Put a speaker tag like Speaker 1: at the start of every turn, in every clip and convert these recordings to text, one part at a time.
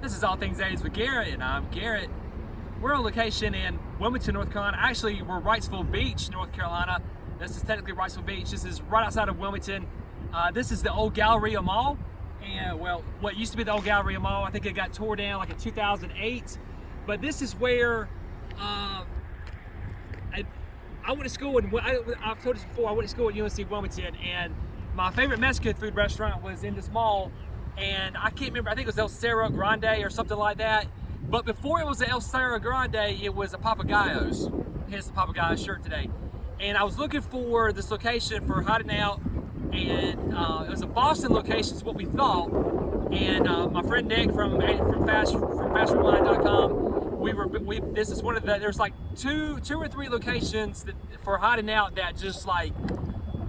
Speaker 1: This is All Things 80s with Garrett, and I'm Garrett. We're on location in Wilmington, North Carolina. Actually, we're Wrightsville Beach, North Carolina. This is technically Wrightsville Beach. This is right outside of Wilmington. This is the old Galleria Mall. And well, what used to be the old Galleria Mall, I think it got tore down like in 2008. But this is where I went to school, and I've told this before, I went to school at UNC Wilmington, and my favorite Mexican food restaurant was in this mall. And I can't remember, I think it was El Cerro Grande or something like that. But before it was the El Cerro Grande, it was a Papagayos. Hence the Papagayos shirt today. And I was looking for this location for hiding out, and it was a Boston location is what we thought. And my friend Nick from FastRewind.com, this is one of the, there's like two or three locations for hiding out that just like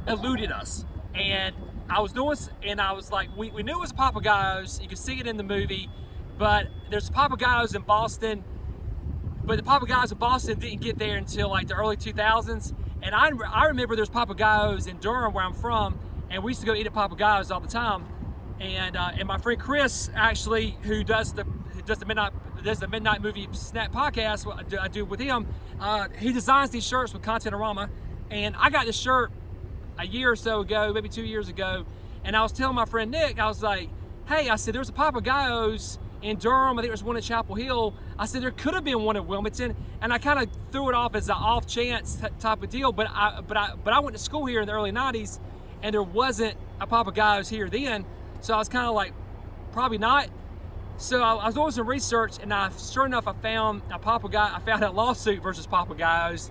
Speaker 1: eluded us. And I was doing, and I was like, we knew it was Papagayos. You could see it in the movie, but there's Papagayos in Boston, but the Papagayos in Boston didn't get there until like the early 2000s. And I remember there's Papagayos in Durham, where I'm from, and we used to go eat at Papagayos all the time. And my friend Chris, actually, who does the Midnight Movie Snack podcast, what I do with him, he designs these shirts with Contentorama, and I got this shirt a year or so ago, maybe 2 years ago, and I was telling my friend Nick, I was like, hey, I said, there's a Papagayos in Durham, I think there's one in Chapel Hill. I said, there could have been one in Wilmington, and I kind of threw it off as an off chance type of deal, but I went to school here in the early 90s, and there wasn't a Papagayos here then, so I was kind of like, probably not. So I was doing some research, and sure enough, I found a lawsuit versus Papagayos.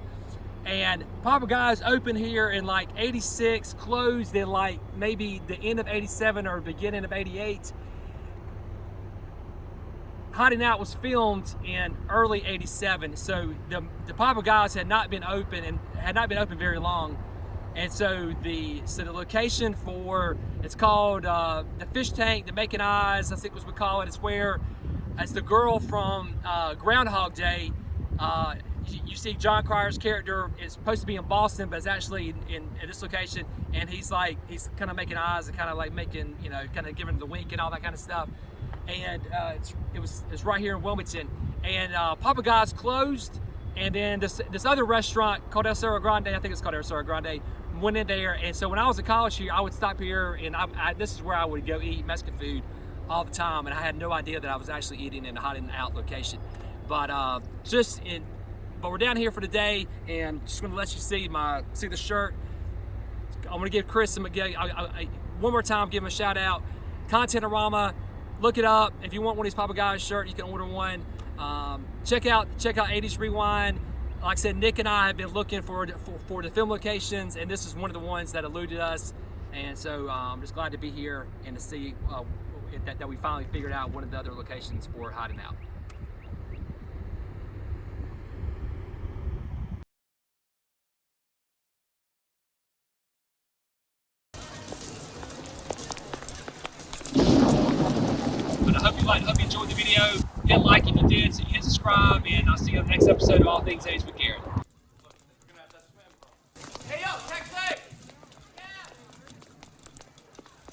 Speaker 1: And Papagayos opened here in like 86, closed in like maybe the end of 87 or beginning of 88. Hiding Out was filmed in early 87. So the Papagayos had not been open very long. And so the location for, it's called the Fish Tank, the Making Eyes, I think was what we call it. It's where, it's the girl from Groundhog Day. You see Jon Cryer's character is supposed to be in Boston, but it's actually in this location, and he's kind of making eyes and kind of like making, kind of giving the wink and all that kind of stuff. And it's right here in Wilmington. And Papagayos closed, and then this other restaurant called El Cerro Grande, I think it's called El Cerro Grande, went in there. And so when I was in college here, I would stop here, and this is where I would go eat Mexican food all the time, and I had no idea that I was actually eating in a Hiding Out location. But but we're down here for today, and just going to let you see the shirt. I'm going to give Chris one more time, give him a shout out. Contentorama, look it up. If you want one of these Papagayos shirt, you can order one. Check out 80s Rewind. Like I said, Nick and I have been looking for the film locations, and this is one of the ones that eluded us. And so I'm just glad to be here and to see that we finally figured out one of the other locations for Hiding Out. I hope you enjoyed the video. Hit like if you did, hit subscribe, and I'll see you on the next episode of All Things 80s with Garrett.